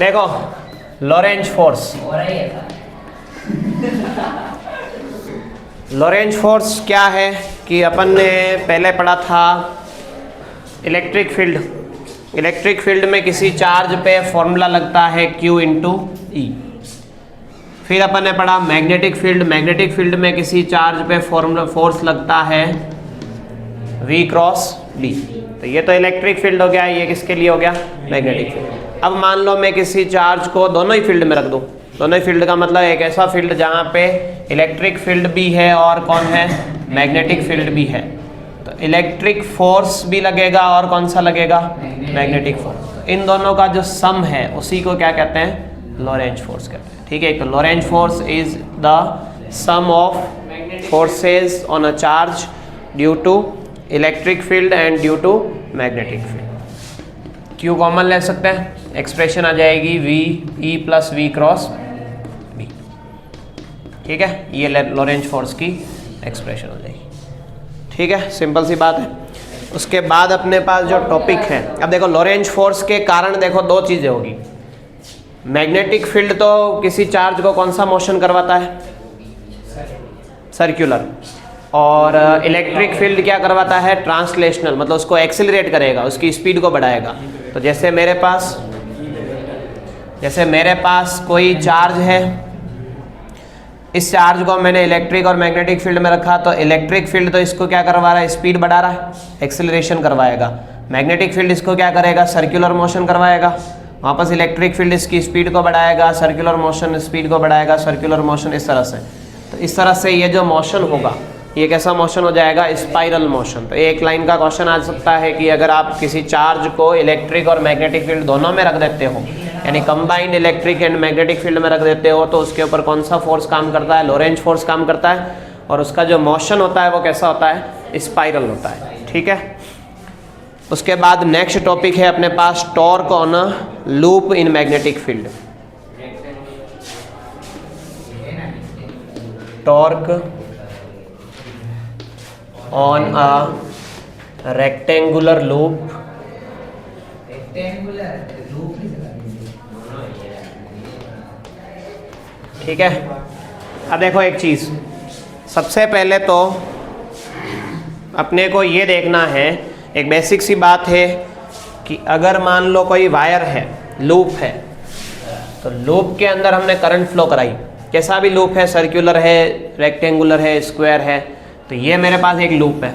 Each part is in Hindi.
देखो लॉरेंज फोर्स, लॉरेंज फोर्स क्या है कि अपन ने पहले पढ़ा था इलेक्ट्रिक फील्ड। इलेक्ट्रिक फील्ड में किसी चार्ज पे फॉर्मूला लगता है Q इंटू ई। फिर अपन ने पढ़ा मैग्नेटिक फील्ड। मैग्नेटिक फील्ड में किसी चार्ज पे फॉर्मूला फोर्स लगता है V क्रॉस B। तो ये तो इलेक्ट्रिक फील्ड हो गया, ये किसके लिए हो गया? Magnetic field. अब मान लो मैं किसी चार्ज को दोनों ही फील्ड में रख दूं। दोनों ही फील्ड का मतलब एक ऐसा फील्ड जहाँ पे इलेक्ट्रिक फील्ड भी है और कौन है? मैग्नेटिक फील्ड भी है। तो इलेक्ट्रिक फोर्स भी लगेगा और कौन सा लगेगा? Magnetic force. इन दोनों का जो सम है उसी को क्या कहते हैं? लॉरेंज फोर्स कहते हैं। ठीक है, तो Lorentz force is the sum of forces on a charge due to electric field and due to magnetic field. Q common ले सकते हैं, एक्सप्रेशन आ जाएगी v E plus v cross B. ठीक है, ये लॉरेंज फोर्स की एक्सप्रेशन हो जाएगी। ठीक है, सिंपल सी बात है। उसके बाद अपने पास जो टॉपिक है, अब देखो लॉरेंज फोर्स के कारण देखो दो चीज़ें होगी। मैग्नेटिक फील्ड तो किसी चार्ज को कौन सा मोशन करवाता है? सर्कुलर। और इलेक्ट्रिक फील्ड क्या करवाता है? ट्रांसलेशनल, मतलब उसको एक्सेलरेट करेगा, उसकी स्पीड को बढ़ाएगा। तो जैसे मेरे पास कोई चार्ज है, इस चार्ज को मैंने इलेक्ट्रिक और मैग्नेटिक फील्ड में रखा, तो इलेक्ट्रिक फील्ड तो इसको क्या करवा रहा है? स्पीड बढ़ा रहा है, एक्सेलरेशन करवाएगा। मैग्नेटिक फील्ड इसको क्या करेगा? सर्कुलर मोशन करवाएगा। वापस इलेक्ट्रिक फील्ड इसकी स्पीड को बढ़ाएगा, सर्कुलर मोशन स्पीड को बढ़ाएगा, सर्कुलर मोशन इस तरह से। तो इस तरह से ये जो मोशन होगा ये कैसा मोशन हो जाएगा? Spiral motion. तो एक लाइन का क्वेश्चन आ सकता है कि अगर आप किसी चार्ज को इलेक्ट्रिक और मैग्नेटिक फील्ड दोनों में रख देते हो, यानी combined electric and magnetic field में रख देते हो, तो उसके ऊपर कौन सा फोर्स काम करता है? लॉरेंज फोर्स काम करता है। और उसका जो मोशन होता है वो कैसा होता है? स्पाइरल होता है। ठीक है, उसके बाद नेक्स्ट टॉपिक है अपने पास torque on a loop in magnetic field. Torque on a rectangular loop ठीक है। अब देखो एक चीज़, सबसे पहले तो अपने को ये देखना है, एक बेसिक सी बात है कि अगर मान लो कोई वायर है, लूप है, तो लूप के अंदर हमने करंट फ्लो कराई, कैसा भी लूप है, सर्कुलर है, रेक्टेंगुलर है, स्क्वायर है, तो ये मेरे पास एक लूप है।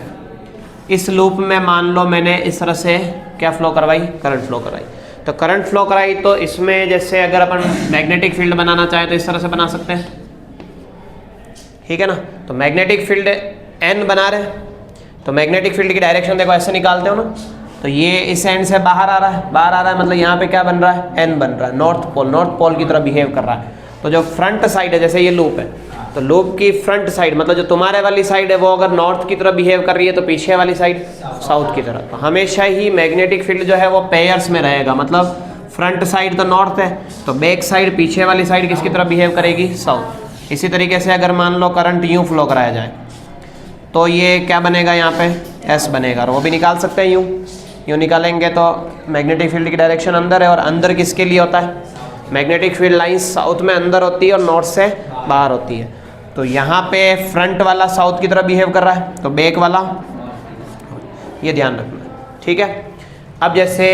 इस लूप में मान लो मैंने इस तरह से क्या फ्लो करवाई? करंट फ्लो कराई। तो करंट फ्लो कराई तो इसमें जैसे अगर अपन मैग्नेटिक फील्ड बनाना चाहें तो इस तरह से बना सकते हैं। ठीक है ना, तो मैग्नेटिक फील्ड एन बना रहे हैं, तो मैग्नेटिक फील्ड की डायरेक्शन देखो ऐसे निकालते हो ना, तो ये इस एंड से बाहर आ रहा है, बाहर आ रहा है, मतलब यहाँ पे क्या बन रहा है? एन बन रहा है, नॉर्थ पोल की तरह बिहेव कर रहा है। तो जो फ्रंट साइड है, जैसे ये लूप है, तो लूप की फ्रंट साइड मतलब जो तुम्हारे वाली साइड है वो अगर नॉर्थ की तरफ बिहेव कर रही है, तो पीछे वाली साइड साउथ की तरफ। तो हमेशा ही मैग्नेटिक फील्ड जो है वो पेयर्स में रहेगा, मतलब फ्रंट साइड तो नॉर्थ है, तो बैक साइड पीछे वाली साइड किसकी तरफ बिहेव करेगी? साउथ। इसी तरीके से अगर मान लो करंट यूँ फ्लो कराया जाए तो ये क्या बनेगा? यहाँ पे एस बनेगा, और वो भी निकाल सकते हैं यूँ निकालेंगे तो मैग्नेटिक फील्ड की डायरेक्शन अंदर है, और अंदर किसके लिए होता है? मैग्नेटिक फील्ड लाइन साउथ में अंदर होती है और नॉर्थ से बाहर होती है। तो यहाँ पे फ्रंट वाला साउथ की तरफ बिहेव कर रहा है, तो बैक वाला, ये ध्यान रखना। ठीक है, अब जैसे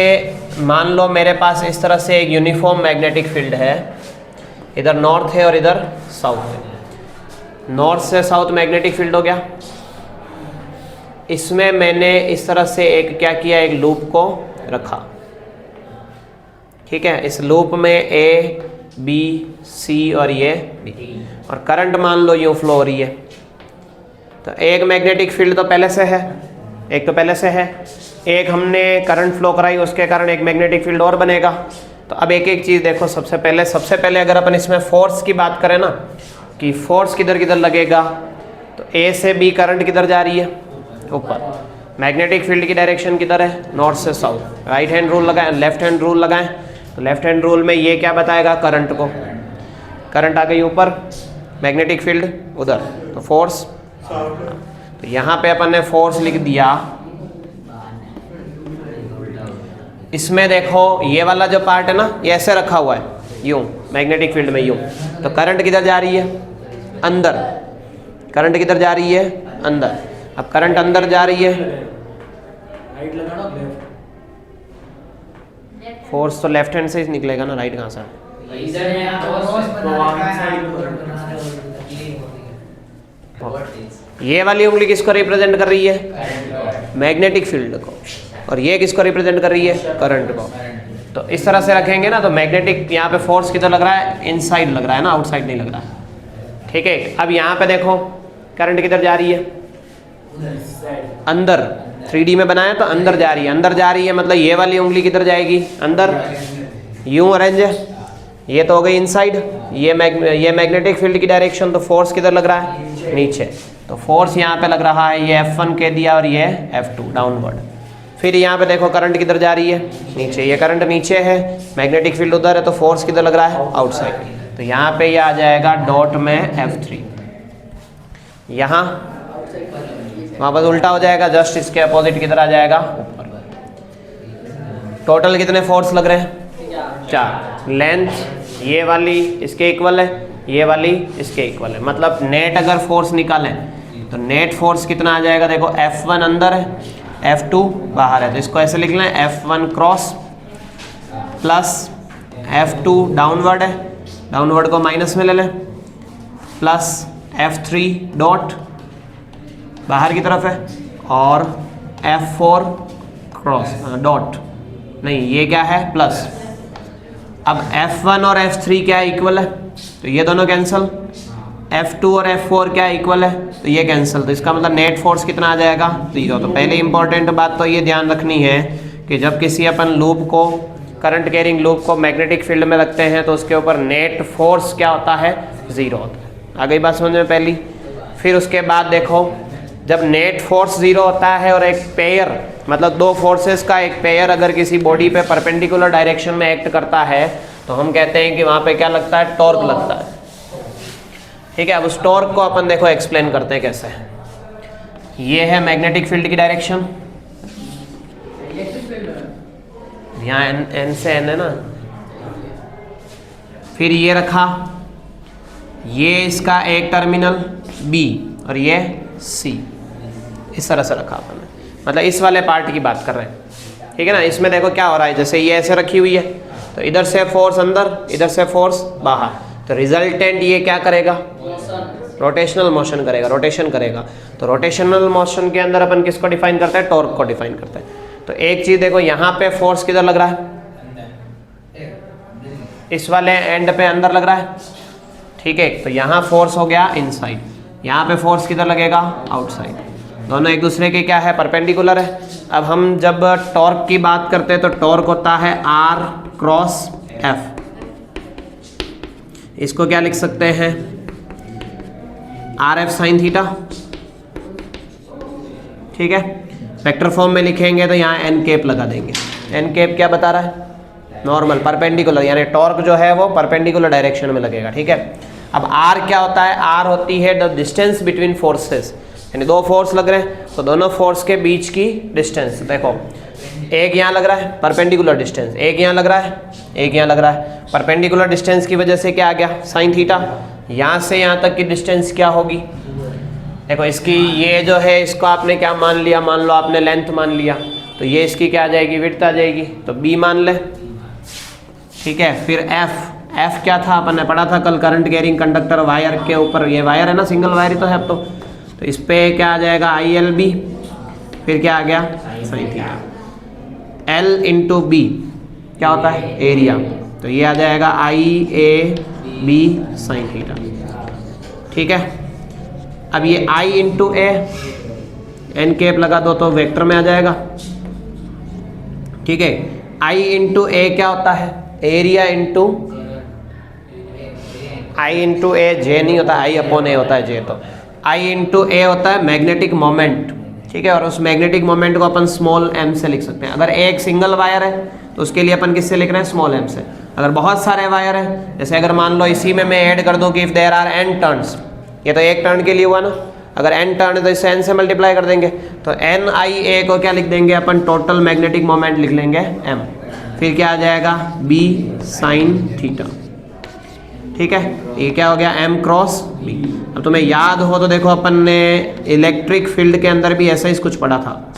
मान लो मेरे पास इस तरह से एक यूनिफॉर्म मैग्नेटिक फील्ड है, इधर नॉर्थ है और इधर साउथ है। नॉर्थ से साउथ मैग्नेटिक फील्ड हो गया। इसमें मैंने इस तरह से एक क्या किया? एक लूप को रखा। ठीक है, इस लूप में ए बी सी और ये बी, और करंट मान लो यूँ फ्लो हो रही है। तो एक मैग्नेटिक फील्ड तो पहले से है, एक तो पहले से है, एक हमने करंट फ्लो कराई उसके कारण एक मैग्नेटिक फील्ड और बनेगा। तो अब एक एक चीज़ देखो, सबसे पहले अगर अपन इसमें फोर्स की बात करें ना, कि फोर्स किधर किधर लगेगा, तो ए से बी करंट किधर जा रही है? ऊपर। मैग्नेटिक फील्ड की डायरेक्शन किधर है? नॉर्थ से साउथ। राइट हैंड रूल लगाएं, लेफ्ट हैंड रूल लगाएं, तो लेफ्ट हैंड रूल में ये क्या बताएगा? करंट को, करंट आ गई ऊपर, मैग्नेटिक फील्ड उधर, तो फोर्स। तो यहाँ पे अपन ने फोर्स लिख दिया इसमें देखो ये वाला जो पार्ट है ना, ये ऐसे रखा हुआ है यूं, मैग्नेटिक फील्ड में यूं, तो करंट किधर जा रही है? अंदर। करंट किधर जा रही है? अंदर। अब करंट अंदर जा रही है, राइट लगाना लेफ्ट, फोर्स तो लेफ्ट हैंड से ही निकलेगा ना, राइट कहाँ से? इधर है ये वाली उंगली किसको रिप्रेजेंट कर रही है? मैग्नेटिक फील्ड को, और ये किसको रिप्रेजेंट कर रही है? करंट को। तो इस तरह से रखेंगे ना, तो मैग्नेटिक यहाँ पे फोर्स किधर लग रहा है? इनसाइड लग रहा है ना, आउटसाइड नहीं लग रहा है। ठीक है, अब यहाँ पे देखो करंट किधर जा रही है? अंदर। 3D में बनाया तो अंदर जा रही है, अंदर जा रही है मतलब ये वाली उंगली किधर जाएगी? अंदर। यूं अरेंज है, ये तो हो गई इनसाइड, ये मैग्नेटिक फील्ड की डायरेक्शन, तो फोर्स किधर लग रहा है? नीचे। तो फोर्स यहाँ पे लग रहा है, ये F1 के दिया और ये F2 डाउनवर्ड। फिर यहाँ पे देखो करंट किधर जा रही है? नीचे। ये करंट नीचे है, मैग्नेटिक फील्ड उधर है, तो फोर्स किधर लग रहा है? आउटसाइड। तो यहाँ पे ये आ जाएगा डॉट में F3। यहाँ वापस उल्टा हो जाएगा, जस्ट इसके अपोजिट किधर आ जाएगा? ऊपर। टोटल कितने फोर्स लग रहे हैं? 4। लेंथ ये वाली इसके इक्वल है, ये वाली इसके इक्वल है, मतलब नेट अगर फोर्स निकालें तो नेट फोर्स कितना आ जाएगा? देखो F1 अंदर है, F2 बाहर है, तो इसको ऐसे लिख लें F1 cross plus F2 downward है, डाउनवर्ड को माइनस में ले लें, प्लस F3 डॉट बाहर की तरफ है, और F4 क्रॉस डॉट नहीं, ये क्या है? प्लस। अब F1 और F3 क्या इक्वल है? तो ये दोनों कैंसिल। F2 और F4 क्या इक्वल है? तो ये कैंसिल। तो इसका मतलब नेट फोर्स कितना आ जाएगा? 0। तो पहले इंपॉर्टेंट बात तो ये ध्यान रखनी है कि जब किसी अपन लूप को, करंट कैरिंग लूप को मैग्नेटिक फील्ड में रखते हैं तो उसके ऊपर नेट फोर्स क्या होता है? 0 होता है। आ गई बात समझ में पहली? फिर उसके बाद देखो, जब नेट फोर्स 0 होता है और एक पेयर, मतलब दो फोर्सेस का एक पेयर अगर किसी बॉडी पे परपेंडिकुलर डायरेक्शन में एक्ट करता है तो हम कहते हैं कि वहाँ पे क्या लगता है? टॉर्क लगता है। ठीक है, अब उस टॉर्क को अपन देखो एक्सप्लेन करते हैं कैसे। ये है मैग्नेटिक फील्ड की डायरेक्शन, यहाँ एन से एन है ना, फिर ये रखा, ये इसका एक टर्मिनल बी और ये सी, इस तरह से रखा अपन ने, मतलब इस वाले पार्ट की बात कर रहे हैं। ठीक है ना, इसमें देखो क्या हो रहा है, जैसे ये ऐसे रखी हुई है तो इधर से फोर्स अंदर, इधर से फोर्स बाहर, तो रिजल्टेंट ये क्या करेगा? रोटेशनल मोशन करेगा, रोटेशन करेगा। तो रोटेशनल मोशन के अंदर अपन किसको डिफाइन करते हैं? टॉर्क को डिफाइन करते हैं। तो एक चीज देखो, यहाँ पे फोर्स किधर लग रहा है? इस वाले एंड पे अंदर लग रहा है। ठीक है, तो यहाँ फोर्स हो गया इनसाइड, यहाँ पे फोर्स किधर लगेगा? आउटसाइड। दोनों एक दूसरे के क्या है? परपेंडिकुलर है। अब हम जब टॉर्क की बात करते हैं तो टॉर्क होता है R क्रॉस F। इसको क्या लिख सकते हैं? RF sine theta. ठीक है, वेक्टर फॉर्म में लिखेंगे तो यहाँ n कैप लगा देंगे। n कैप क्या बता रहा है? नॉर्मल परपेंडिकुलर, यानी टॉर्क जो है वो परपेंडिकुलर डायरेक्शन में लगेगा। ठीक है, अब R क्या होता है? R होती है द डिस्टेंस बिटवीन फोर्सेस, यानी दो फोर्स लग रहे हैं तो दोनों फोर्स के बीच की डिस्टेंस। देखो एक यहाँ लग रहा है परपेंडिकुलर डिस्टेंस, एक यहाँ लग रहा है, एक यहाँ लग रहा है। परपेंडिकुलर डिस्टेंस की वजह से क्या आ गया? Sine theta. यहाँ से यहाँ तक की डिस्टेंस क्या होगी? देखो इसकी ये जो है, इसको आपने क्या मान लिया? मान लो आपने लेंथ मान लिया, तो ये इसकी क्या आ जाएगी? विड्थ आ जाएगी, तो B मान ले। ठीक है, फिर F क्या था? अपन ने पढ़ा था कल, करंट कैरिंग कंडक्टर वायर के ऊपर, ये वायर है ना, सिंगल वायर ही तो है अब तो इस पे क्या आ जाएगा? ILB। फिर क्या आ गया? Sine theta. L into B क्या होता है? एरिया, तो ये आ जाएगा IAB साइन थीटा। ठीक है, अब ये I into A, n cap लगा दो तो वेक्टर में आ जाएगा। ठीक है, I इंटू A क्या होता है? Area into I into A, J नहीं होता, I अपॉन A होता है J। तो I इंटू A होता है मैग्नेटिक मोमेंट। ठीक है, और उस मैग्नेटिक मोमेंट को अपन स्मॉल m से लिख सकते हैं। अगर एक सिंगल वायर है तो उसके लिए अपन किससे लिख रहे हैं? स्मॉल m से। अगर बहुत सारे वायर हैं, जैसे अगर मान लो इसी में मैं ऐड कर दूं कि if there are n turns, ये तो एक टर्न के लिए हुआ ना, अगर n टर्न है तो इसे n से मल्टीप्लाई कर देंगे, तो NIA को क्या लिख देंगे अपन? टोटल मैग्नेटिक मोमेंट लिख लेंगे m। फिर क्या आ जाएगा b साइन थीटा। ठीक है, ये क्या हो गया m क्रॉस b। अब तुम्हें याद हो तो देखो अपन ने इलेक्ट्रिक फील्ड के अंदर भी ऐसा ही कुछ पढ़ा था।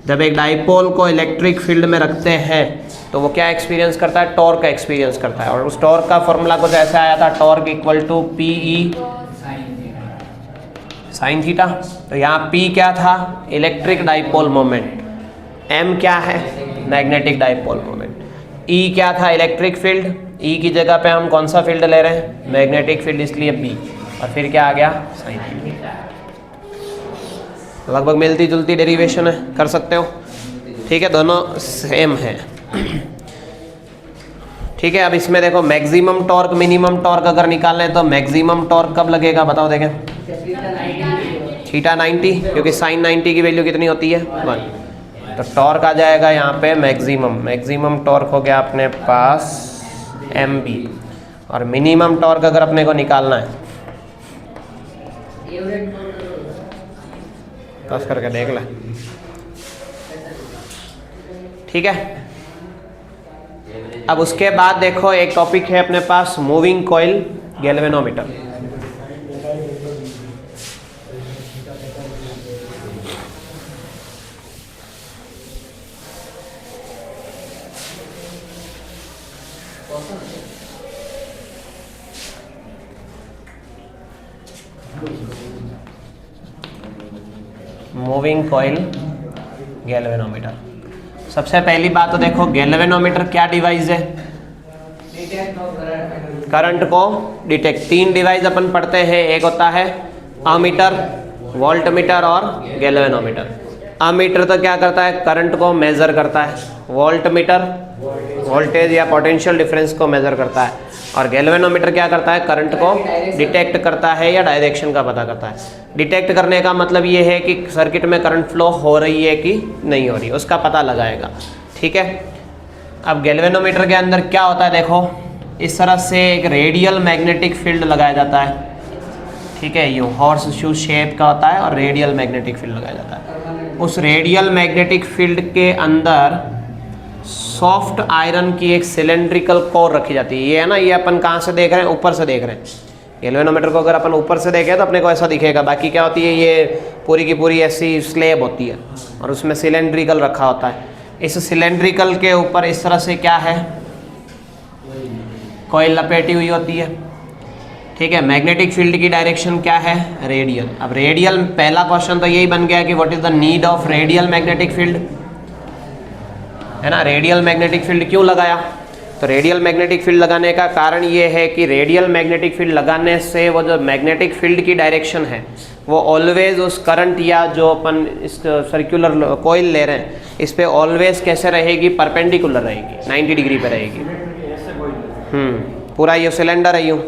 जब एक डाइपोल को इलेक्ट्रिक फील्ड में रखते हैं तो वो क्या एक्सपीरियंस करता है, टॉर्क का एक्सपीरियंस करता है। और उस टॉर्क का फॉर्मूला कुछ ऐसा आया था, torque equal to P E sine theta. तो यहाँ P क्या था, इलेक्ट्रिक डाइपोल मोमेंट, M क्या है, मैग्नेटिक डाइपोल मोमेंट, E क्या था, इलेक्ट्रिक फील्ड, E की जगह पे हम कौन सा फील्ड ले रहे हैं, मैग्नेटिक फील्ड, इसलिए B, और फिर क्या आ गया, साइन थीटा। लगभग मिलती जुलती डेरिवेशन है, कर सकते हो। ठीक है, दोनों सेम है। ठीक है, अब इसमें देखो मैक्सिमम टॉर्क मिनिमम टॉर्क अगर निकालना है तो मैक्सिमम टॉर्क कब लगेगा बताओ, देखें थीटा 90, क्योंकि साइन 90 की वैल्यू कितनी होती है 1। तो टॉर्क आ जाएगा यहाँ पे मैक्सिमम टॉर्क हो गया अपने पास mb, और मिनिमम टॉर्क अगर अपने को निकालना है, बस करके देख ले। ठीक है, अब उसके बाद देखो एक टॉपिक है अपने पास moving coil galvanometer. Moving coil galvanometer. सबसे पहली बात तो देखो गैल्वेनोमीटर क्या डिवाइस है, करंट को डिटेक्ट। 3 डिवाइस अपन पढ़ते हैं, एक होता है अमीटर, वोल्टमीटर और गैल्वेनोमीटर। अमीटर तो क्या करता है, करंट को मेजर करता है, वोल्टमीटर वोल्टेज या पोटेंशियल डिफरेंस को मेजर करता है, और गैल्वेनोमीटर क्या करता है, करंट को डिटेक्ट करता है या डायरेक्शन का पता करता है। डिटेक्ट करने का मतलब ये है कि सर्किट में करंट फ्लो हो रही है कि नहीं हो रही, उसका पता लगाएगा। ठीक है, अब गैल्वेनोमीटर के अंदर क्या होता है, देखो इस तरह से एक रेडियल मैग्नेटिक फील्ड लगाया जाता है। ठीक है, यूँ हॉर्स शू शेप का होता है और रेडियल मैग्नेटिक फील्ड लगाया जाता है। उस रेडियल मैग्नेटिक फील्ड के अंदर सॉफ्ट आयरन की एक सिलेंड्रिकल कोर रखी जाती है। ये है ना, ये अपन कहाँ से देख रहे हैं, ऊपर से देख रहे हैं। गैल्वेनोमीटर को अगर अपन ऊपर से देखें तो अपने को ऐसा दिखेगा, बाकी क्या होती है, ये पूरी की पूरी ऐसी स्लेब होती है और उसमें सिलेंड्रिकल रखा होता है। इस सिलेंड्रिकल के ऊपर इस तरह से क्या है, कॉइल लपेटी हुई होती है। ठीक है, मैग्नेटिक फील्ड की डायरेक्शन क्या है, रेडियल। अब रेडियल, पहला क्वेश्चन तो यही बन गया कि what is the need of radial magnetic field, है ना। रेडियल मैग्नेटिक फील्ड क्यों लगाया, तो रेडियल मैग्नेटिक फील्ड लगाने का कारण ये है कि रेडियल मैग्नेटिक फील्ड लगाने से वो जो मैग्नेटिक फील्ड की डायरेक्शन है वो ऑलवेज उस करंट या जो अपन इस सर्कुलर कॉइल ले रहे हैं इस पे ऑलवेज कैसे रहेगी, परपेंडिकुलर रहेगी, 90 डिग्री पे रहेगी। पूरा ये सिलेंडर है यूँ,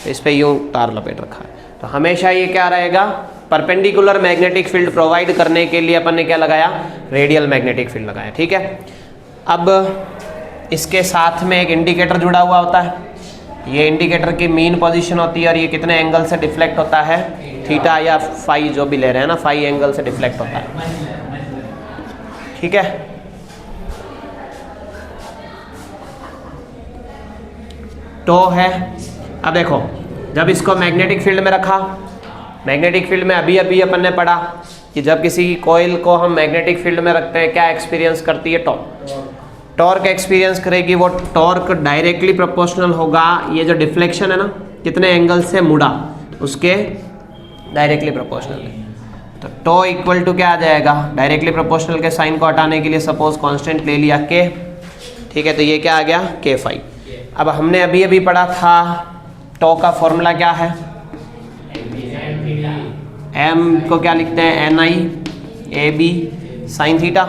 इस पे यूँ तार लपेट रखा है, तो हमेशा ये क्या रहेगा, परपेंडिकुलर मैग्नेटिक फील्ड प्रोवाइड करने के लिए अपन ने क्या लगाया, रेडियल मैग्नेटिक फील्ड लगाया। ठीक है, अब इसके साथ में एक इंडिकेटर जुड़ा हुआ होता है। ये इंडिकेटर की मीन पोजीशन होती है और ये कितने एंगल से डिफ्लेक्ट होता है, थीटा या फाई जो भी ले रहे हैं ना, फाई एंगल से डिफ्लेक्ट होता है। ठीक है, तो है। अब देखो जब इसको मैग्नेटिक फील्ड में रखा, मैग्नेटिक फील्ड में अभी अभी अपन ने पढ़ा कि जब किसी कॉइल को हम मैग्नेटिक फील्ड में रखते हैं क्या एक्सपीरियंस करती है, टॉर्क एक्सपीरियंस करेगी। वो टॉर्क डायरेक्टली प्रोपोर्शनल होगा, ये जो डिफ्लेक्शन है ना कितने एंगल से मुड़ा उसके डायरेक्टली प्रोपोर्शनल है। तो टो इक्वल टू क्या आ जाएगा, डायरेक्टली प्रोपोर्शनल के साइन को हटाने के लिए सपोज कांस्टेंट ले लिया के। ठीक है, तो ये क्या आ गया, के फाई। अब हमने अभी अभी पढ़ा था टो का फॉर्मूला क्या है, एम को क्या लिखते हैं, N I A B sine theta.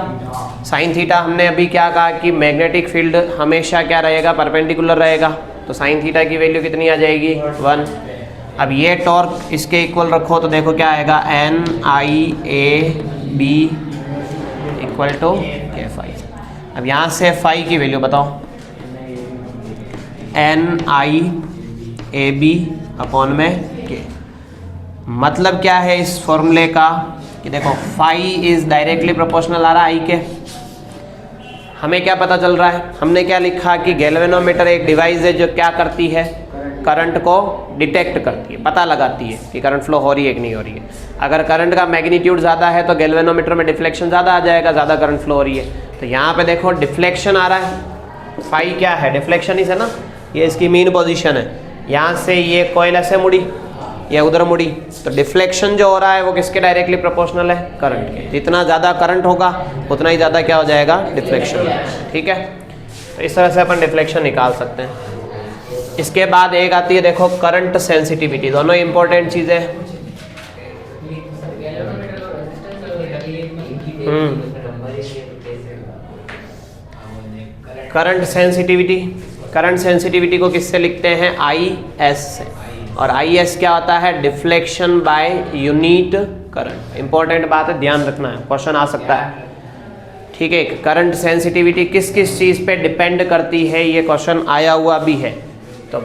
Sine theta हमने अभी क्या कहा कि मैग्नेटिक फील्ड हमेशा क्या रहेगा, परपेंडिकुलर रहेगा, तो साइन थीटा की वैल्यू कितनी आ जाएगी, 1। अब ये टॉर्क इसके इक्वल रखो तो देखो क्या आएगा, N I A B equal to k phi. अब यहाँ से फाई की वैल्यू बताओ, N I A B upon में के। मतलब क्या है इस फॉर्मूले का कि देखो फाई इज डायरेक्टली प्रोपोर्शनल आ रहा है आई के, हमें क्या पता चल रहा है, हमने क्या लिखा कि गैल्वेनोमीटर एक डिवाइस है जो क्या करती है, करंट को डिटेक्ट करती है, पता लगाती है कि करंट फ्लो हो रही है कि नहीं हो रही है। अगर करंट का मैग्नीट्यूड ज़्यादा है तो गैल्वेनोमीटर में डिफ्लेक्शन ज़्यादा आ जाएगा, ज़्यादा करंट फ्लो हो रही है। तो यहाँ पे देखो डिफ्लेक्शन आ रहा है, फाई क्या है, डिफ्लेक्शन ही है ना, ये इसकी मीन पोजीशन है। यहाँ से ये कॉइल ऐसे मुड़ी, ये उधर मुड़ी, तो डिफ्लेक्शन जो हो रहा है वो किसके डायरेक्टली प्रोपोर्शनल है, करंट के। जितना ज़्यादा करंट होगा उतना ही ज़्यादा क्या हो जाएगा, डिफ्लेक्शन। ठीक है, तो इस तरह से अपन डिफ्लेक्शन निकाल सकते हैं। इसके बाद एक आती है देखो करंट सेंसिटिविटी, दोनों इंपॉर्टेंट चीज़ें। करंट सेंसिटिविटी, करंट सेंसिटिविटी को किससे लिखते हैं, IS से। और IS क्या होता है, deflection by unit current. Important बात है, ध्यान रखना है, क्वेश्चन आ सकता है। ठीक है, करंट सेंसिटिविटी किस किस चीज़ पे डिपेंड करती है, ये क्वेश्चन आया हुआ भी है। तो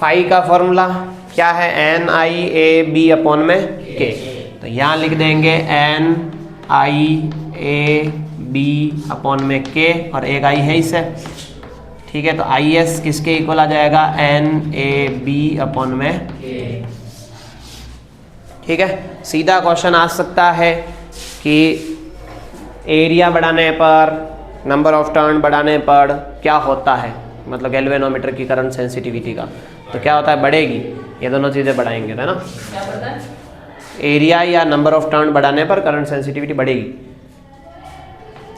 फाई का फॉर्मूला क्या है, NIAB अपॉन में K। तो यहाँ लिख देंगे NIAB अपॉन में K, और एक I है इसे। ठीक है, तो IS किसके इक्वल आ जाएगा, NAB अपॉन में K। ठीक है, सीधा क्वेश्चन आ सकता है कि एरिया बढ़ाने पर, नंबर ऑफ टर्न बढ़ाने पर क्या होता है, मतलब गैल्वेनोमीटर की करंट सेंसिटिविटी का तो क्या होता है, बढ़ेगी। ये दोनों चीज़ें बढ़ाएंगे, है ना, क्या पता है? एरिया या नंबर ऑफ टर्न बढ़ाने पर करंट सेंसिटिविटी बढ़ेगी।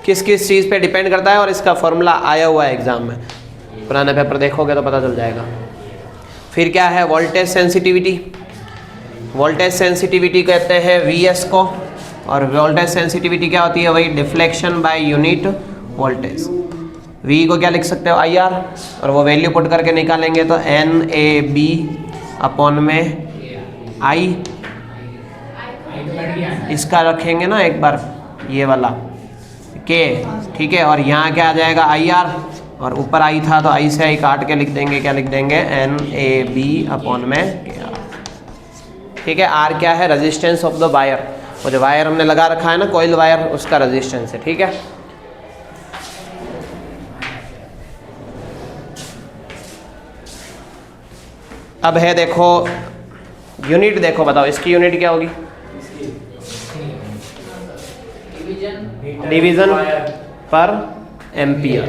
किस किस चीज़ पे डिपेंड करता है, और इसका फॉर्मूला आया हुआ है एग्जाम में, पुराने पेपर देखोगे तो पता चल जाएगा। फिर क्या है, वोल्टेज सेंसिटिविटी। वोल्टेज सेंसिटिविटी कहते हैं VS को, और वोल्टेज सेंसिटिविटी क्या होती है, वही deflection by unit voltage. V को क्या लिख सकते हो, IR, और वो वैल्यू पुट करके निकालेंगे तो NAB अपॉन में I। इसका रखेंगे ना एक बार, ये वाला K। ठीक है, और यहाँ क्या आ जाएगा, IR, और ऊपर I था तो I से I काट के लिख देंगे, क्या लिख देंगे, NAB अपॉन में KR। ठीक है, R क्या है, रेजिस्टेंस ऑफ द वायर, वो जो वायर हमने लगा रखा है ना, कॉइल वायर, उसका रेजिस्टेंस है। ठीक है, अब है देखो यूनिट, देखो बताओ इसकी यूनिट क्या होगी, डिवीजन पर एम्पियर।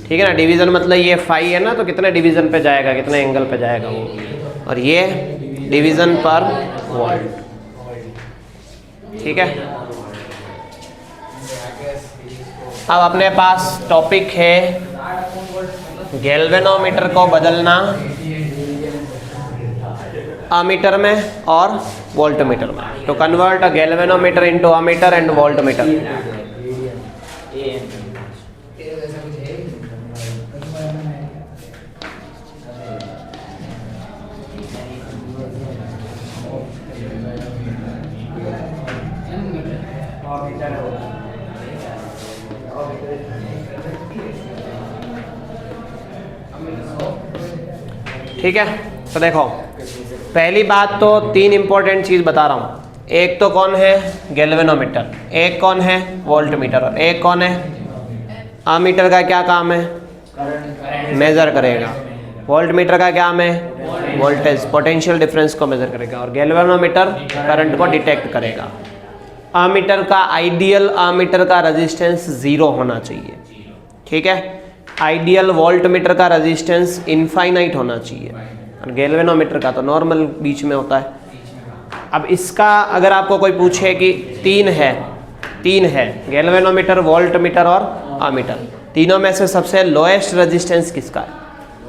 ठीक है ना, डिवीजन मतलब ये फाई है ना, तो कितने डिवीजन पे जाएगा, कितने एंगल पे जाएगा वो, और ये डिवीजन पर वोल्ट। ठीक है, अब अपने पास टॉपिक है गैल्वेनोमीटर को बदलना अमीटर में और वोल्टमीटर में, to convert a galvanometer into ammeter and voltmeter. ठीक है, तो देखो पहली बात तो तीन इंपॉर्टेंट चीज बता रहा हूँ। एक तो कौन है, गैल्वेनोमीटर, एक कौन है, वोल्टमीटर, और एक कौन है, अमीटर। का क्या काम है, मेजर करेगा। वोल्टमीटर का क्या काम है, वोल्टेज पोटेंशियल डिफरेंस को मेजर करेगा, और गैल्वेनोमीटर करंट को डिटेक्ट करेगा। अमीटर का, आइडियल अमीटर का रेजिस्टेंस 0 होना चाहिए। ठीक है, आइडियल वोल्टमीटर का रेजिस्टेंस इनफाइनाइट होना चाहिए, और गैल्वेनोमीटर का तो नॉर्मल बीच में होता है। अब इसका अगर आपको कोई पूछे कि तीन है गैल्वेनोमीटर, वोल्टमीटर और अमीटर, तीनों में से सबसे लोएस्ट रेजिस्टेंस किसका है,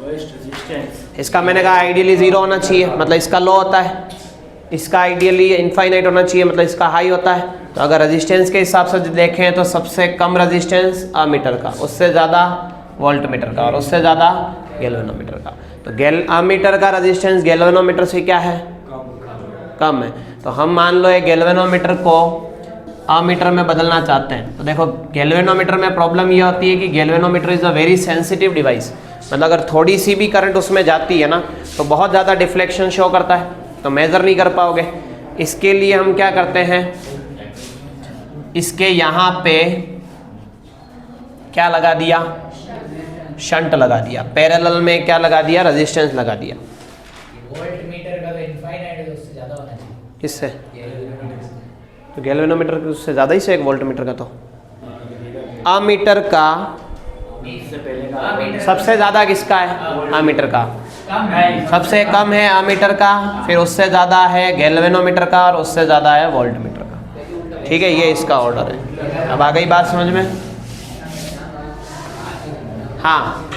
लोएस्ट रेजिस्टेंस इसका मैंने कहा आइडियली 0 होना चाहिए, मतलब इसका लो होता है। इसका आइडियली इनफाइनाइट होना चाहिए, मतलब इसका हाई होता है। तो अगर रेजिस्टेंस के हिसाब से देखें तो सबसे कम रेजिस्टेंस अमीटर का, उससे ज़्यादा वोल्टमीटर का, और उससे ज़्यादा गैल्वेनोमीटर का। तो अमीटर का रेजिस्टेंस गैल्वेनोमीटर से क्या है, कम है। तो हम मान लो एक गैल्वेनोमीटर को अमीटर में बदलना चाहते हैं। तो देखो गैल्वेनोमीटर में प्रॉब्लम ये होती है कि galvanometer is a very sensitive device, मतलब अगर थोड़ी सी भी करंट उसमें जाती है ना तो बहुत ज़्यादा डिफ्लेक्शन शो करता है, तो मेज़र नहीं कर पाओगे। इसके लिए हम क्या करते हैं, इसके यहाँ पे क्या लगा दिया, शंट लगा दिया। पैरेलल में क्या लगा दिया, रेजिस्टेंस लगा दिया। वोल्ट मीटर का तो इनफाइनाइट है, उससे ज़्यादा होना चाहिए। किससे? तो गैल्वेनोमीटर उससे ज़्यादा ही से एक वोल्ट मीटर का। तो अमीटर का सबसे ज़्यादा किसका है, अमीटर का। सबसे कम है अमीटर का, फिर उससे ज़्यादा है गैल्वेनोमीटर का, और उससे ज़्यादा है वोल्ट मीटर का। ठीक है, ये इसका ऑर्डर है। अब आ गई बात समझ में? हाँ,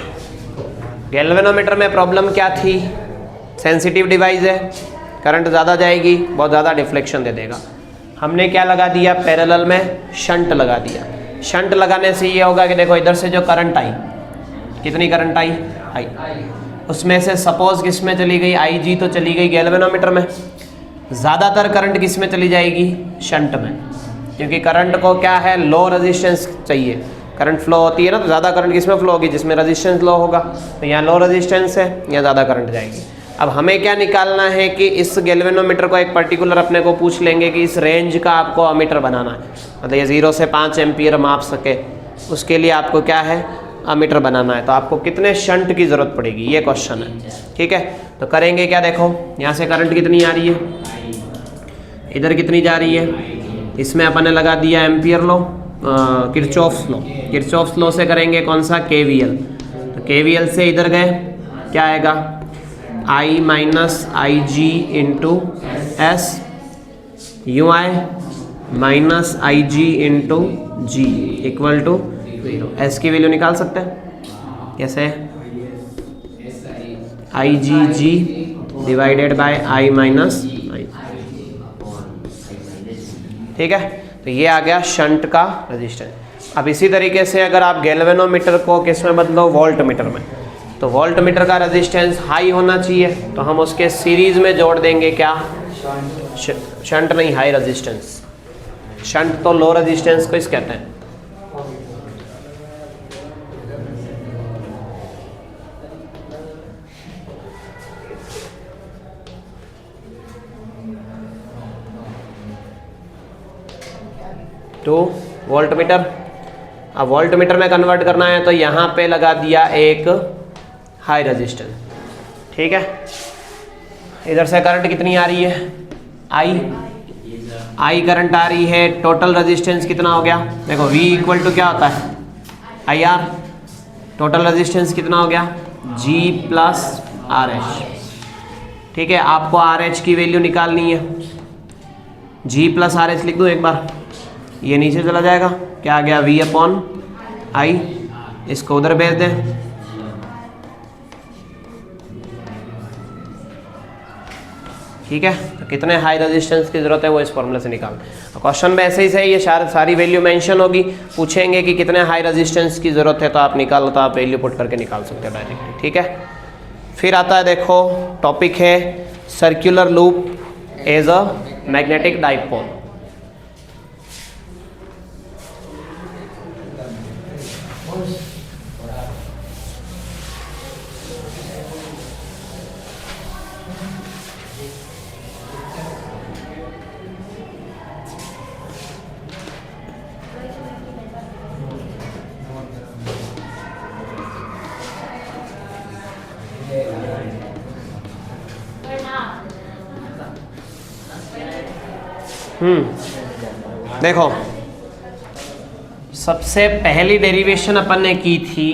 गैल्वेनोमीटर में प्रॉब्लम क्या थी, सेंसिटिव डिवाइस है, करंट ज़्यादा जाएगी, बहुत ज़्यादा डिफ्लेक्शन दे देगा। हमने क्या लगा दिया, पैरेलल में शंट लगा दिया। शंट लगाने से ये होगा कि देखो इधर से जो करंट आई, कितनी करंट आई, आई, उसमें से सपोज किस में चली गई, आई जी तो चली गई गैल्वेनोमीटर में। ज़्यादातर करंट किस में चली जाएगी, शंट में, क्योंकि करंट को क्या है, लो रेजिस्टेंस चाहिए। करंट फ्लो होती है ना, तो ज़्यादा करंट किस में फ्लो होगी, जिसमें रेजिस्टेंस लो होगा। तो यहाँ लो रेजिस्टेंस है, यहाँ ज़्यादा करंट जाएगी। अब हमें क्या निकालना है कि इस गैल्वेनोमीटर को एक पर्टिकुलर अपने को पूछ लेंगे कि इस रेंज का आपको अमीटर बनाना है, मतलब ये 0 से 5 एम्पियर माप सके, उसके लिए आपको क्या है, अमीटर बनाना है। तो आपको कितने शंट की ज़रूरत पड़ेगी, ये क्वेश्चन है। ठीक है, तो करेंगे क्या, देखो यहाँ से करंट कितनी आ रही है, इधर कितनी जा रही है, इसमें अपन ने लगा दिया एम्पियर लो, किरचॉफ्स लो। किरचॉफ्स लो से करेंगे कौन सा, केवीएल। तो केवीएल से इधर गए, क्या आएगा, I minus I G into S, यू I minus I G into G equal to 0। S की वैल्यू निकाल सकते हैं कैसे, I G G divided by I minus I. ठीक है, तो ये आ गया शंट का रेजिस्टेंस। अब इसी तरीके से अगर आप गैल्वेनोमीटर को किस में बदलो, वोल्ट मीटर में, तो वोल्ट मीटर का रेजिस्टेंस हाई होना चाहिए, तो हम उसके सीरीज में जोड़ देंगे क्या, शंट नहीं, हाई रेजिस्टेंस। शंट तो लो रेजिस्टेंस को इस कहते हैं। तो वोल्ट मीटर, अब वोल्ट मीटर में कन्वर्ट करना है तो यहाँ पे लगा दिया एक हाई रेजिस्टेंस। ठीक है, इधर से करंट कितनी आ रही है, आई करंट आ रही है। टोटल रेजिस्टेंस कितना हो गया, देखो V इक्वल टू क्या होता है, IR। टोटल रेजिस्टेंस कितना हो गया, G प्लस RH। ठीक है, आपको RH की वैल्यू निकालनी है, G प्लस RH लिख दो एक बार, ये नीचे चला जाएगा, क्या आ गया, V अपॉन I। इसको उधर भेज दें, ठीक है। तो कितने हाई रेजिस्टेंस की जरूरत है वो इस फॉर्मूले से निकाल। क्वेश्चन में ऐसे ही से ये सारी वैल्यू मेंशन होगी, पूछेंगे कि कितने हाई रेजिस्टेंस की जरूरत है, तो आप निकालो, तो आप वैल्यू पुट करके निकाल सकते हैं डायरेक्टली। ठीक है, फिर आता है, देखो टॉपिक है circular loop as a magnetic dipole. देखो सबसे पहली डेरिवेशन अपन ने की थी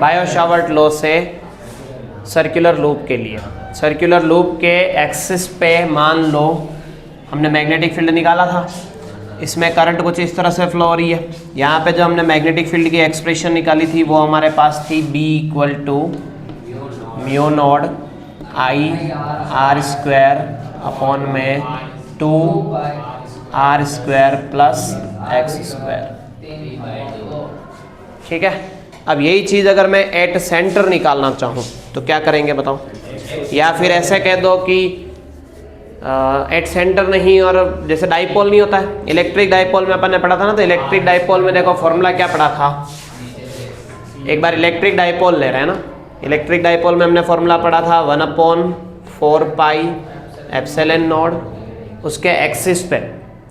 बायो-सावर्ट लॉ से सर्कुलर लूप के लिए। सर्कुलर लूप के एक्सिस पे मान लो हमने मैग्नेटिक फील्ड निकाला था, इसमें करंट कुछ इस तरह से फ्लो हो रही है। यहाँ पे जो हमने मैग्नेटिक फील्ड की एक्सप्रेशन निकाली थी वो हमारे पास थी B equal to mu naught I R square upon में 2 R square plus x square. ठीक है, अब यही चीज़ अगर मैं एट सेंटर निकालना चाहूँ तो क्या करेंगे बताओ, या फिर ऐसे कह दो कि एट सेंटर नहीं, और जैसे डाइपोल नहीं होता है, इलेक्ट्रिक डाइपोल में अपन ने पढ़ा था ना, तो इलेक्ट्रिक डाइपोल में देखो फॉर्मूला क्या पढ़ा था, एक बार इलेक्ट्रिक डाइपोल ले रहे हैं ना, इलेक्ट्रिक डाइपोल में हमने फॉर्मूला पढ़ा था 1/4 पाई एप्सिलॉन नॉट, उसके एक्सिस पे,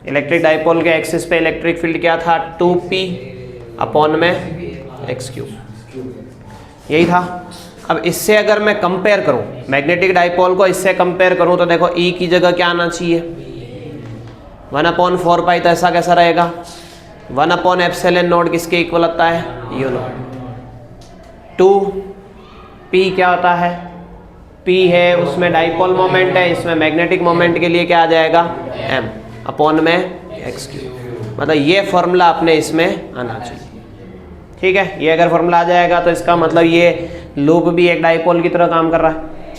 इलेक्ट्रिक डाइपोल के एक्सिस पे इलेक्ट्रिक फील्ड क्या था 2p अपॉन में एक्स क्यूब, यही था। अब इससे अगर मैं कंपेयर करूं, मैग्नेटिक डाइपोल को इससे कंपेयर करूं, तो देखो ई की जगह क्या आना चाहिए, 1/4 तो ऐसा कैसा रहेगा, 1/ε0 किसके इक्वल आता है, यू नॉट। 2 पी क्या होता है, पी है उसमें डाइपोल मोमेंट है, इसमें मैग्नेटिक मोमेंट के लिए क्या आ जाएगा, एम अपॉन में एक्स क्यूब। मतलब ये फॉर्मूला अपने इसमें आना चाहिए, ठीक है। ये अगर फॉर्मूला आ जाएगा तो इसका मतलब ये लूप भी एक डाइपोल की तरह काम कर रहा है।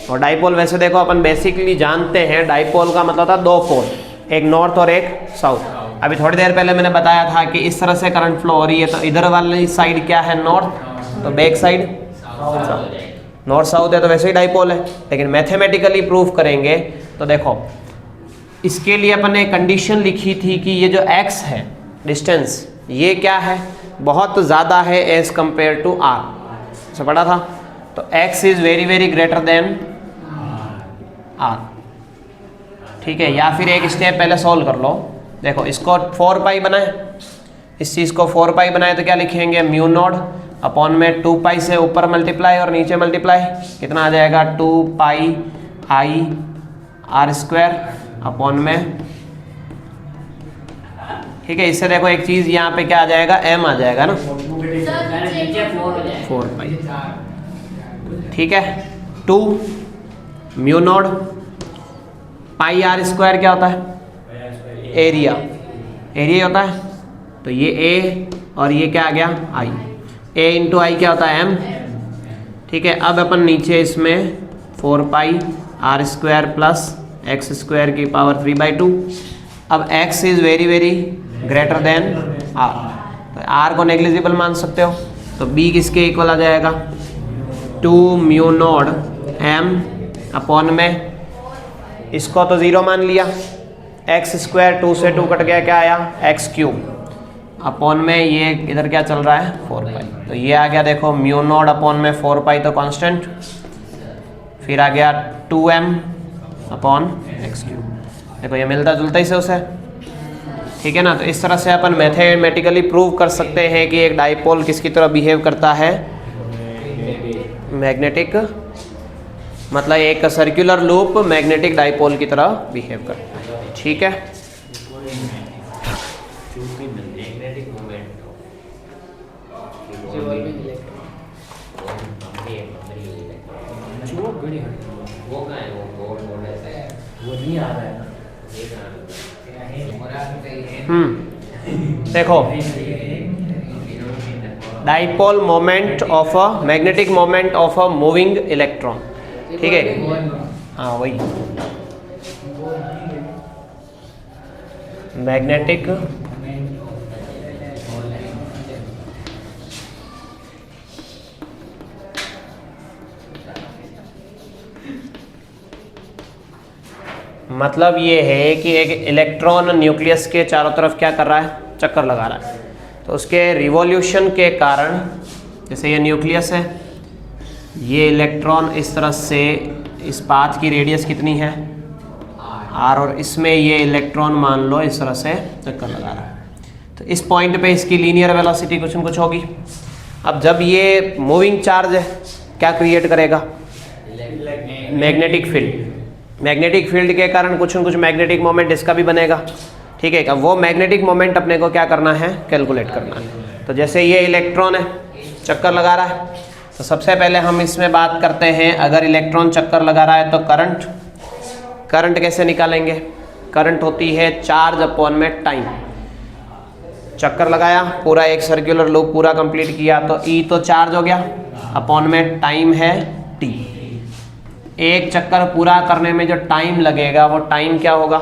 और डाइपोल वैसे देखो अपन बेसिकली जानते हैं, डाइपोल का मतलब था 2 पोल, एक नॉर्थ और एक साउथ। अभी थोड़ी देर पहले मैंने बताया था कि इस तरह से करंट फ्लो हो रही है, तो इधर वाली साइड क्या है, नॉर्थ, तो back side south. North south है तो वैसे ही डाइपोल है, लेकिन मैथमेटिकली प्रूफ करेंगे तो देखो इसके लिए अपन ने कंडीशन लिखी थी कि ये जो x है डिस्टेंस, ये क्या है, बहुत ज़्यादा है एज कंपेयर टू r, ऐसा पढ़ा था। तो x is very very greater than r, ठीक है। या फिर एक स्टेप पहले सॉल्व कर लो, देखो इसको 4 पाई बनाए, इस चीज़ को 4 पाई बनाए तो क्या लिखेंगे, म्यू नॉट अपॉन में 2 पाई से ऊपर मल्टीप्लाई और नीचे मल्टीप्लाई, कितना आ जाएगा, 2 पाई आई आर स्क्वायर अपॉन में, ठीक है। इससे देखो एक चीज़ यहाँ पे क्या आ जाएगा, एम आ जाएगा ना, 4 पाई, ठीक है। 2 mu naught pi are square क्या होता है, एरिया, एरिया होता है, तो ये ए और ये क्या आ गया, आई, ए इंटू आई क्या होता है, एम, ठीक है। अब अपन नीचे इसमें 4 pi are square plus x square की पावर 3/2। अब x is very very greater than r, तो r को नेग्लिजिबल मान सकते हो, तो b किसके इक्वल आ जाएगा, 2 म्यू नॉट m अपॉन में, इसको तो 0 मान लिया, एक्स स्क्वायर 2 से 2 कट गया, क्या आया, एक्स क्यूब अपॉन में ये इधर क्या चल रहा है, 4 पाई, तो ये आ गया देखो म्यू नॉट अपॉन में 4 पाई तो कांस्टेंट, फिर आ गया 2m अपॉन एक्स क्यूब, देखो ये मिलता जुलता ही से उसे, ठीक है ना। तो इस तरह से अपन मैथमेटिकली प्रूव कर सकते हैं कि एक डाइपोल किसकी तरह बिहेव करता है, मैग्नेटिक, मतलब एक सर्कुलर लूप मैग्नेटिक डाइपोल की तरह बिहेव करता है, ठीक है। देखो dipole moment of a magnetic moment of a moving electron, ठीक है, हाँ वही मैग्नेटिक मतलब ये है कि एक इलेक्ट्रॉन न्यूक्लियस के चारों तरफ क्या कर रहा है, चक्कर लगा रहा है, तो उसके रिवॉल्यूशन के कारण, जैसे ये न्यूक्लियस है, ये इलेक्ट्रॉन इस तरह से, इस पाथ की रेडियस कितनी है r, और इसमें ये इलेक्ट्रॉन मान लो इस तरह से चक्कर लगा रहा है, तो इस पॉइंट पे इसकी लीनियर वेलोसिटी कुछ न कुछ होगी। अब जब ये मूविंग चार्ज है क्या क्रिएट करेगा, मैग्नेटिक फील्ड, मैग्नेटिक फील्ड के कारण कुछ न कुछ मैग्नेटिक मोमेंट इसका भी बनेगा, ठीक है। अब वो मैग्नेटिक मोमेंट अपने को क्या करना है, कैलकुलेट करना है। तो जैसे ये इलेक्ट्रॉन है चक्कर लगा रहा है, तो सबसे पहले हम इसमें बात करते हैं, अगर इलेक्ट्रॉन चक्कर लगा रहा है तो करंट, करंट कैसे निकालेंगे, करंट होती है चार्ज अपॉन में टाइम, चक्कर लगाया पूरा एक सर्कुलर लूप पूरा कंप्लीट किया, तो ई तो चार्ज हो गया, अपॉन में टाइम है टी, एक चक्कर पूरा करने में जो टाइम लगेगा वो टाइम क्या होगा,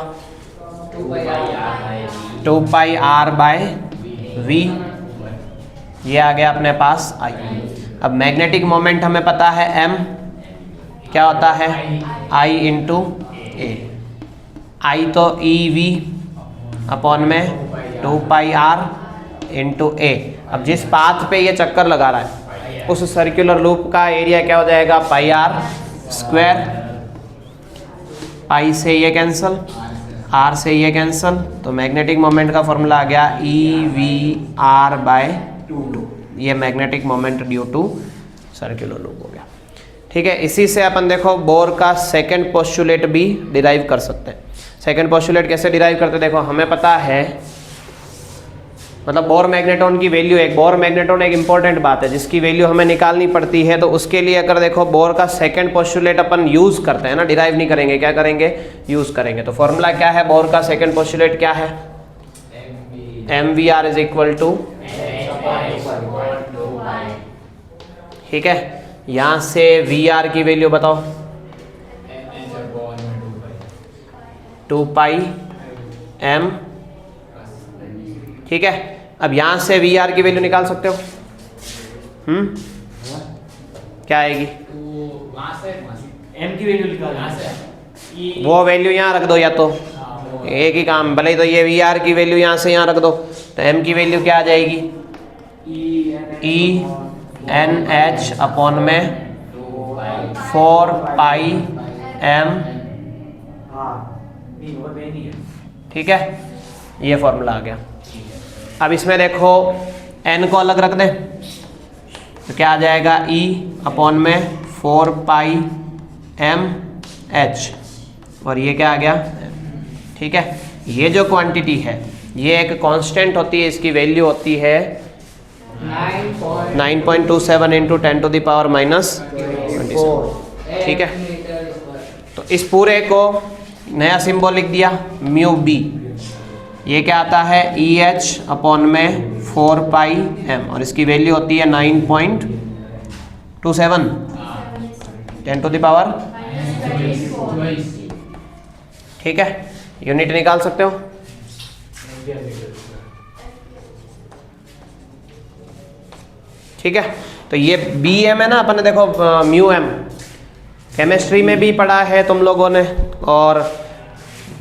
2 पाई आर बाय वी, ये आ गया अपने पास आई। अब मैग्नेटिक मोमेंट हमें पता है m क्या होता है, I इंटू ए, आई तो ई वी अपॉन में 2 पाई आर इंटू ए। अब जिस पाथ पे ये चक्कर लगा रहा है उस सर्कुलर लूप का एरिया क्या हो जाएगा, पाई आर स्क्वायर, पाई से ये कैंसल, आर से ये कैंसल, तो मैग्नेटिक मोमेंट का फॉर्मूला आ गया ई वी आर बाय ये magnetic moment due to circular loop हो गया। ठीक है, इसी से अपन देखो बोर का सेकंड पोस्टुलेट भी डिराइव कर सकते हैं। सेकंड पोस्टुलेट कैसे डिराइव करते हैं, देखो हमें पता है, मतलब बोर मैग्नेटॉन की वैल्यू, एक बोर मैग्नेटॉन एक इंपॉर्टेंट बात है जिसकी वैल्यू हमें निकालनी पड़ती है। तो उसके लिए अगर देखो बोर का सेकंड पोस्टुलेट अपन यूज करते हैं ना, डिराइव नहीं करेंगे, क्या करेंगे, यूज करेंगे। तो फॉर्मूला क्या है बोर का सेकंड पोस्टुलेट, क्या है, MVR इज इक्वल टू, ठीक है, यहां से VR की वैल्यू बताओ, 2 पाई M, ठीक है। अब यहां से VR की वैल्यू निकाल सकते हो, क्या आएगी, M की वैल्यू निकाल, वो वैल्यू यहाँ रख दो, या तो एक ही काम, भले ही तो ये VR की वैल्यू यहाँ से यहाँ रख दो, तो M की वैल्यू क्या आ जाएगी, ENH अपॉन में 4 पाई M, ठीक है, ये फॉर्मूला आ गया। अब इसमें देखो N को अलग रख दें तो क्या आ जाएगा, E अपॉन में 4 पाई MH, और ये क्या आ गया, ठीक है। ये जो क्वांटिटी है ये एक कांस्टेंट होती है, इसकी वैल्यू होती है 9.27 into 10 to the power minus 27, ठीक है। तो इस पूरे को नया सिंबल लिख दिया, म्यू बी, ये क्या आता है, EH अपॉन में 4 पाई M, और इसकी वैल्यू होती है 9.27 10 टू द पावर, ठीक है। यूनिट निकाल सकते हो, ठीक है। तो ये BM है ना, अपन ने देखो म्यू M केमिस्ट्री में भी पढ़ा है तुम लोगों ने, और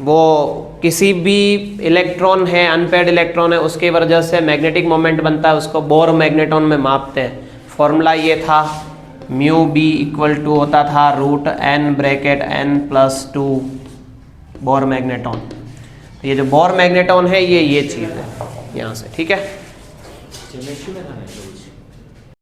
वो किसी भी इलेक्ट्रॉन है, अनपेयर्ड इलेक्ट्रॉन है, उसकी वजह से मैग्नेटिक मोमेंट बनता है, उसको बोर मैग्नेटॉन में मापते हैं। फॉर्मूला ये था, म्यू बी इक्वल टू होता था √n bracket n + 2 bore magneton. ये जो बोर मैग्नेटॉन है ये चीज़ है यहाँ से, ठीक है।